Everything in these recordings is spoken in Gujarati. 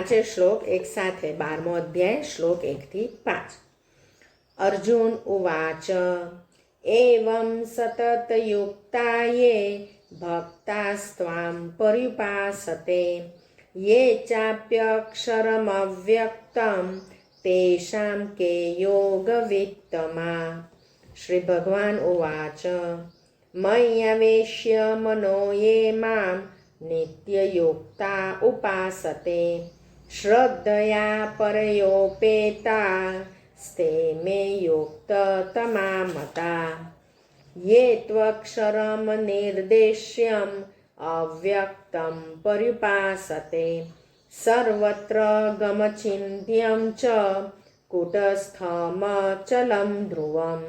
પાંચે શ્લોક એક સાથે 12મો અધ્યાય શ્લોક 1-5. અર્જુન ઉવાચ એવં સતતયુક્તા યે ભક્તાસ્ત્વાં પર્યુપાસતે યે ચાપ્યક્ષરમવ્યક્તં તેષાં કે યોગવિત્તમા. શ્રી ભગવાન ઉવાચ મય્યવેશ્ય મનો યે માં નિત્યયુક્તા ઉપાસતે શ્રદ્ધયા પરયોપેતા સ્તે મે યુક્તતમા મતા. યે ત્વક્ષરમ નિર્દેશ્યમ અવ્યક્તમ પર્યુપાસતે સર્વત્ર ગમચિંત્યમ ચ કુટસ્થમચલમ ધ્રુવમ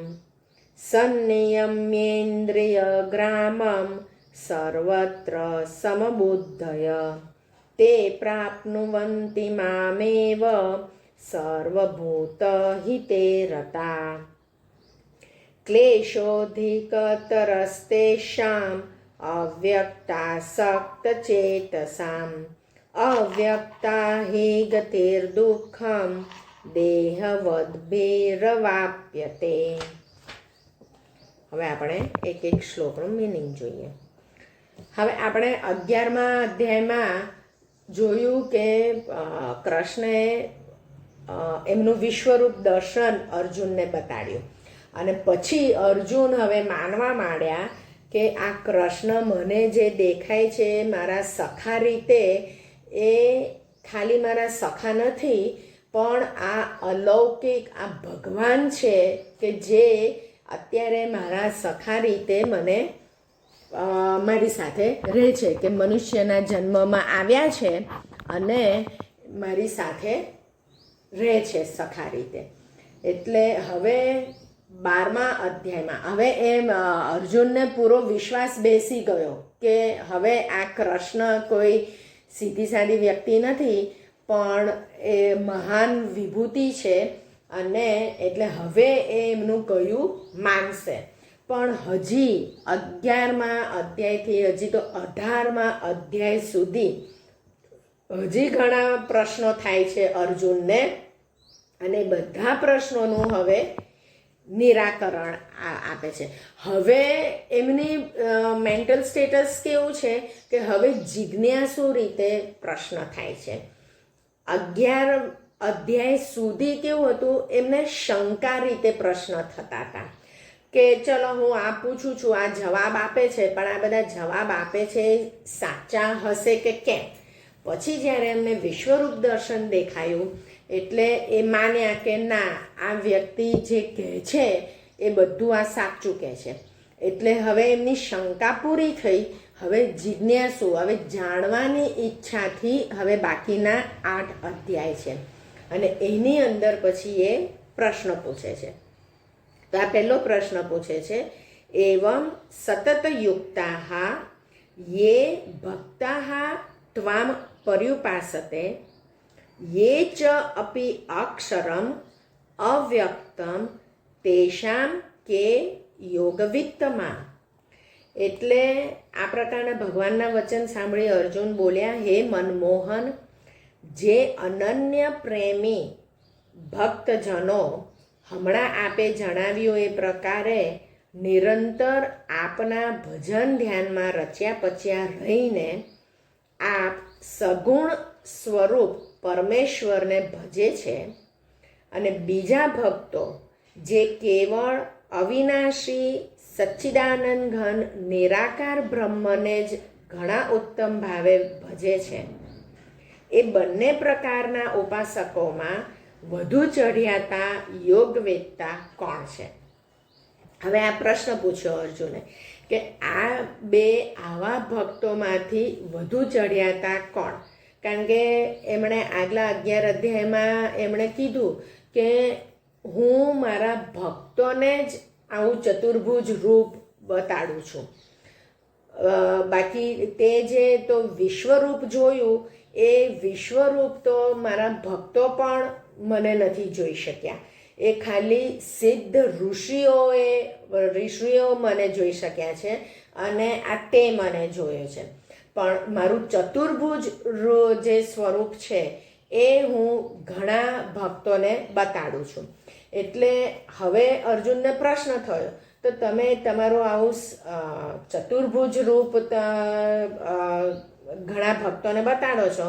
સંનિયમ્યેન્દ્રિયગ્રામં સર્વત્ર સમબુદ્ધય તે પ્રાપ્નુવન્તિ મામેવ સર્વભૂતહિતે રતા. ક્લેશોધિકતરસ્તેષાં અવ્યક્તાસક્તચેતસાં અવ્યક્તા હિ ગતિર્દુઃખં દેહવદ્ભેરવાપ્યતે. હવે આપણે એક એક શ્લોકનું મિનિંગ જોઈએ. હવે આપણે 11મા અધ્યાયમાં જોયું કે કૃષ્ણએ એમનું વિશ્વરૂપ દર્શન અર્જુનને બતાડ્યું અને પછી અર્જુન હવે માનવા માંડ્યા કે આ કૃષ્ણ મને જે દેખાય છે મારા સખા રીતે એ ખાલી મારા સખા નથી, પણ આ અલૌકિક આ ભગવાન છે કે જે અત્યારે મારા સખા રીતે મને મારી સાથે રહે છે, કે મનુષ્યના જન્મમાં આવ્યા છે અને મારી સાથે રહે છે સખા રીતે. એટલે હવે 12મા અધ્યાયમાં હવે એમ અર્જુનને પૂરો વિશ્વાસ બેસી ગયો કે હવે આ કૃષ્ણ કોઈ સીધી સાદી વ્યક્તિ નથી, પણ એ મહાન વિભૂતિ છે અને એટલે હવે એ એમનું કહ્યું માનશે. પણ હજી 11મા અધ્યાયથી હજી તો 18મા અધ્યાય સુધી હજી ઘણા પ્રશ્નો થાય છે અર્જુનને, અને બધા પ્રશ્નોનું હવે નિરાકરણ આપે છે. હવે એમની મેન્ટલ સ્ટેટસ કેવું છે કે હવે જિજ્ઞાસુ રીતે પ્રશ્ન થાય છે. 11 અધ્યાય સુધી કેવું હતું, એમને શંકા રીતે પ્રશ્ન થતા હતા કે ચલો હું આ પૂછું છું, આ જવાબ આપે છે, પણ આ બધા જવાબ આપે છે સાચા હશે કે કેમ. પછી જ્યારે એમને વિશ્વરૂપ દર્શન દેખાયું એટલે એ માન્યા કે ના, આ વ્યક્તિ જે કહે છે એ બધું આ સાચું કહે છે. એટલે હવે એમની શંકા પૂરી થઈ. હવે જિજ્ઞાસુ, હવે જાણવાની ઈચ્છાથી હવે બાકીના 8 અધ્યાય છે અને એની અંદર પછી એ પ્રશ્ન પૂછે છે. તો આ પહેલો પ્રશ્ન પૂછે છે, એવં સતતયુક્તાઃ યે ભક્તાઃ ત્વામ પર્યુપાસતે યે ચ અપી અક્ષરમ અવ્યક્તમ તેષાં કે યોગવિત્તમા. એટલે આ પ્રકારના ભગવાનના વચન સાંભળી અર્જુન બોલ્યા, હે મનમોહન, જે અનન્ય પ્રેમી ભક્તજનો હમણાં આપે જણાવ્યું એ પ્રકારે નિરંતર આપના ભજન ધ્યાનમાં રચ્યા પચ્યા રહીને આપ સગુણ સ્વરૂપ પરમેશ્વરને ભજે છે, અને બીજા ભક્તો જે કેવળ અવિનાશી સચ્ચિદાનંદ ઘન નિરાકાર બ્રહ્મને જ ઘણા ઉત્તમ ભાવે ભજે છે, એ બંને પ્રકારના ઉપાસકોમાં વધુ ચઢિયાતા યોગવેત્તા કોણ છે? હવે આ પ્રશ્ન પૂછ્યો અર્જુને કે આ બે આવા ભક્તોમાંથી વધુ ચઢિયાતા કોણ? કારણ કે એમણે આગલા 11 અધ્યાયમાં એમણે કીધું કે હું મારા ભક્તોને જ આવું ચતુર્ભુજ રૂપ બતાડું છું. બાકી તે જે તો વિશ્વરૂપ જોયું એ વિશ્વરૂપ તો મારા ભક્તો પણ મને નથી જોઈ શક્યા. એ ખાલી સિદ્ધ ઋષિઓ મને જોઈ શક્યા છે અને આ તે મને જોયો છે. પણ મારું ચતુર્ભુજ જે સ્વરૂપ છે એ હું ઘણા ભક્તોને બતાડું છું. એટલે હવે અર્જુનને પ્રશ્ન થયો, તો તમે તમારું આવું ચતુર્ભુજ રૂપ ઘણા ભક્તોને બતાડો છો,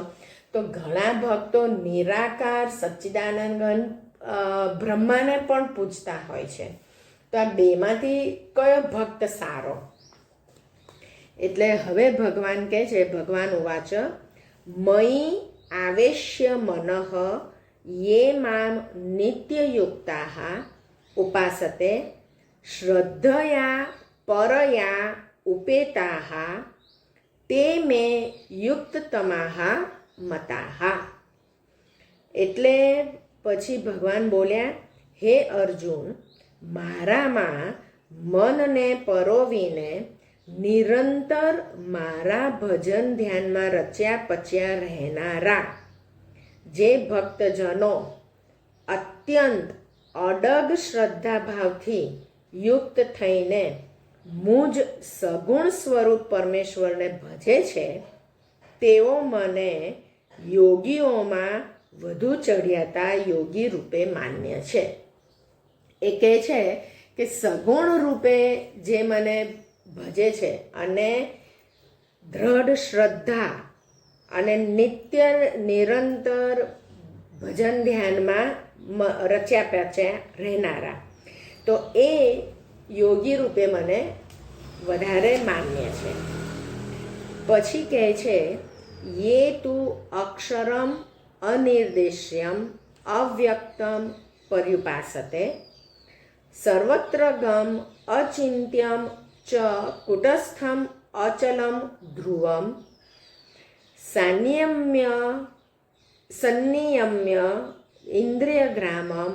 તો ઘણા ભક્તો નિરાકાર સચ્ચિદાનંદ ઘન બ્રહ્માને પણ પૂજતા હોય છે. તો આ બેમાંથી કયો ભક્ત સારો? એટલે હવે ભગવાન કહે છે, ભગવાન ઉવાચ મયી આવેશ્ય મનઃ યે મામ નિત્યયુક્તાઃ ઉપાસતે શ્રદ્ધયા પરયા ઉપેતાઃ તે મે યુક્તતમાઃ મતાઃ. એટલે પછી ભગવાન બોલ્યા, હે અર્જુન, મારામાં મનને પરોવીને નિરંતર મારા ભજન ધ્યાનમાં રચ્યા પચ્યા રહેનારા જે ભક્તજનો અત્યંત અડગ શ્રદ્ધાભાવથી યુક્ત થઈને મુજ સગુણ સ્વરૂપ પરમેશ્વરને ભજે છે, તેઓ મને યોગીઓમાં વધુ ચઢિયાતા યોગી રૂપે માન્ય છે. એ કહે છે કે સગુણ રૂપે જે મને ભજે છે અને દ્રઢ શ્રદ્ધા અને નિત્ય નિરંતર ભજન ધ્યાનમાં રચ્યા પચ્યા રહેનારા, તો એ યોગી રૂપે મને વધારે માન્ય છે. પછી કહે છે, યે તું અક્ષરમ અનિર્દેશ્યમ અવ્યક્તમ પર્યુપાસતે સર્વત્ર ગમ અચિંત્યમ ચ કુટસ્થમ અચલમ ધ્રુવમ સંનિયમ્ય ઇન્દ્રિયગ્રામમ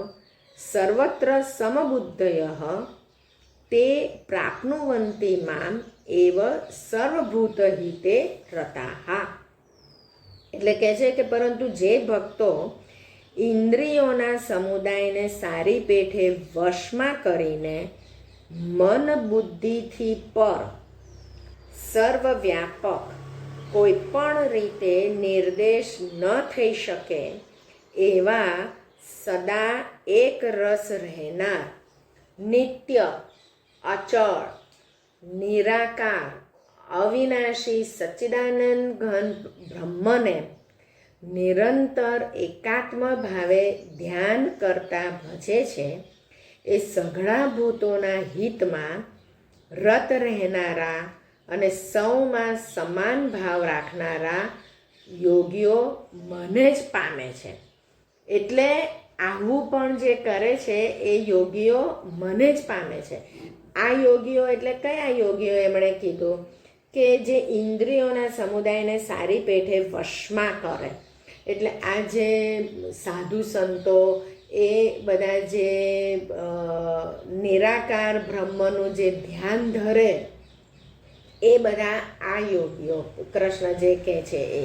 સર્વત્ર સમબુદ્ધયઃ તે પ્રાપ્નુવન્તિ મામ એવ સર્વભૂતહિતે રતાઃ. એટલે કહે છે કે પરંતુ જે ભક્તો ઇન્દ્રિયોના સમુદાયને સારી પેઠે વશમાં કરીને મન બુદ્ધિથી પર સર્વવ્યાપક કોઈ પણ રીતે નિર્દેશ ન થઈ શકે એવા સદા એક રસ રહેનાર નિત્ય અચળ નિરાકાર અવિનાશી સચ્ચિદાનંદ ઘન બ્રહ્મને નિરંતર એકાત્મ ભાવે ધ્યાન કરતા ભજે છે, એ સઘળા ભૂતોના હિતમાં રત રહેનારા અને સૌમાં સમાન ભાવ રાખનારા યોગીઓ મને જ પામે છે. એટલે આવું પણ જે કરે છે એ યોગીઓ મને જ પામે છે. આ યોગીઓ એટલે કયા યોગીઓ? એમણે કીધું કે જે ઇન્દ્રિયોના સમુદાયને સારી પેઠે વશમાં કરે. એટલે આ જે સાધુ સંતો એ બધા જે નિરાકાર બ્રહ્મનું જે ધ્યાન ધરે એ બધા આ યોગીઓ કૃષ્ણ જે કહે છે એ.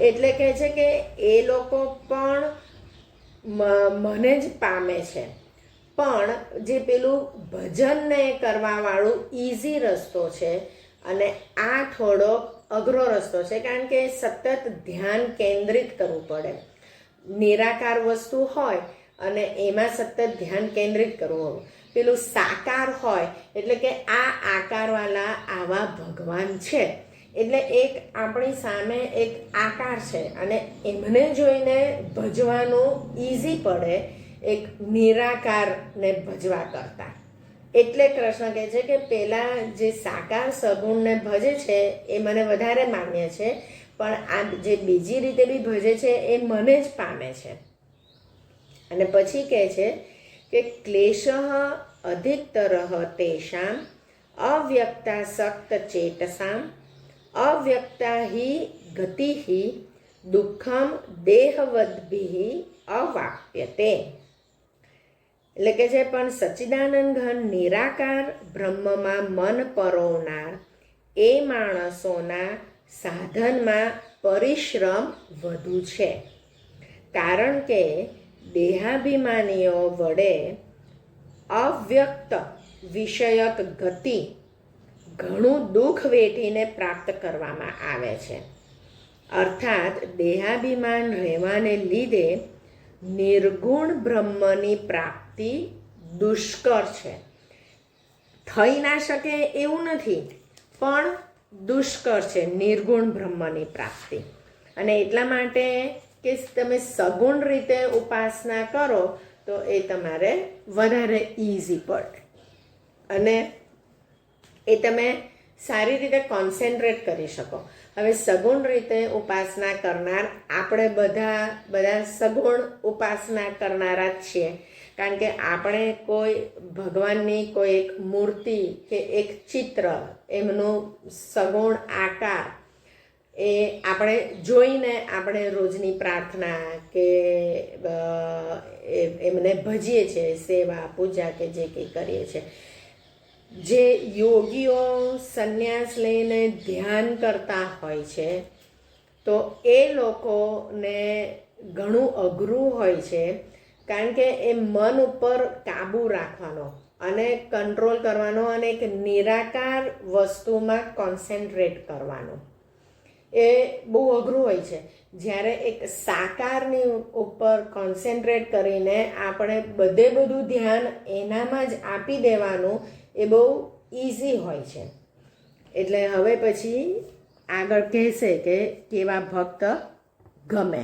એટલે કહે છે કે એ લોકો પણ મને જ પામે છે. પણ જે પેલું ભજનને કરવાવાળું ઇઝી રસ્તો છે અને આ થોડો અઘરો રસ્તો છે, કારણ કે સતત ધ્યાન કેન્દ્રિત કરવું પડે. નિરાકાર વસ્તુ હોય અને એમાં સતત ધ્યાન કેન્દ્રિત કરવું. પેલું સાકાર હોય એટલે કે આ આકારવાળા આવા ભગવાન છે, એટલે એક આપણી સામે એક આકાર છે અને એમને જોઈને ભજવાનું ઇઝી પડે એક નિરાકારને ભજવા કરતાં. એટલે કૃષ્ણ કહે છે કે પેલા જે સાકાર સગુણને ભજે છે એ મને વધારે માન્ય છે, પણ આ જે બીજી રીતે બી ભજે છે એ મને જ પામે છે. અને પછી કહે છે કે ક્લેશ અધિકતરઃ તેષામ અવ્યક્તાસક્ત ચેતસામ અવ્યક્તા હિ ગતિ દુઃખમ દેહવદ્ભિઃ અવાપ્યતે. એટલે કે છે પણ સચ્ચિદાનંદ ઘન નિરાકાર બ્રહ્મમાં મન પરોવનાર એ માણસોના સાધનમાં પરિશ્રમ વધુ છે, કારણ કે દેહાભિમાનીઓ વડે અવ્યક્ત વિષયક ગતિ ઘણું દુઃખ વેઠીને પ્રાપ્ત કરવામાં આવે છે. અર્થાત દેહાભિમાન રહેવાને લીધે નિર્ગુણ બ્રહ્મની પ્રાપ્તિ દુષ્કર છે. થઈ ના શકે એવું નથી, પણ દુષ્કર છે નિર્ગુણ બ્રહ્મની પ્રાપ્તિ. અને એટલા માટે કે તમે સગુણ રીતે ઉપાસના કરો તો એ તમારે વધારે ઇઝી પડે અને એ તમે સારી રીતે કોન્સન્ટ્રેટ કરી શકો. હવે સગુણ રીતે ઉપાસના કરનાર આપણે બધા સગુણ ઉપાસના કરનારા જ છીએ, કારણ કે આપણે કોઈ ભગવાનની કોઈ એક મૂર્તિ કે એક ચિત્ર, એમનું સગુણ આકાર એ આપણે જોઈને આપણે રોજની પ્રાર્થના કે એમને ભજીએ છીએ, સેવા પૂજા કે જે કંઈ કરીએ છીએ. જે યોગીઓ સંન્યાસ લઈને ધ્યાન કરતા હોય છે તો એ લોકોને ઘણું અઘરું હોય છે, કારણ કે એ મન ઉપર કાબૂ રાખવાનો અને કંટ્રોલ કરવાનો અને એક નિરાકાર વસ્તુમાં કોન્સન્ટ્રેટ કરવાનો એ બહુ અઘરું હોય છે. જ્યારે એક સાકારની ઉપર કોન્સન્ટ્રેટ કરીને આપણે બધું ધ્યાન એનામાં જ આપી દેવાનું એ બહુ ઇઝી હોય છે. એટલે હવે પછી આગળ કહેશે કે કેવા ભક્ત ગમે.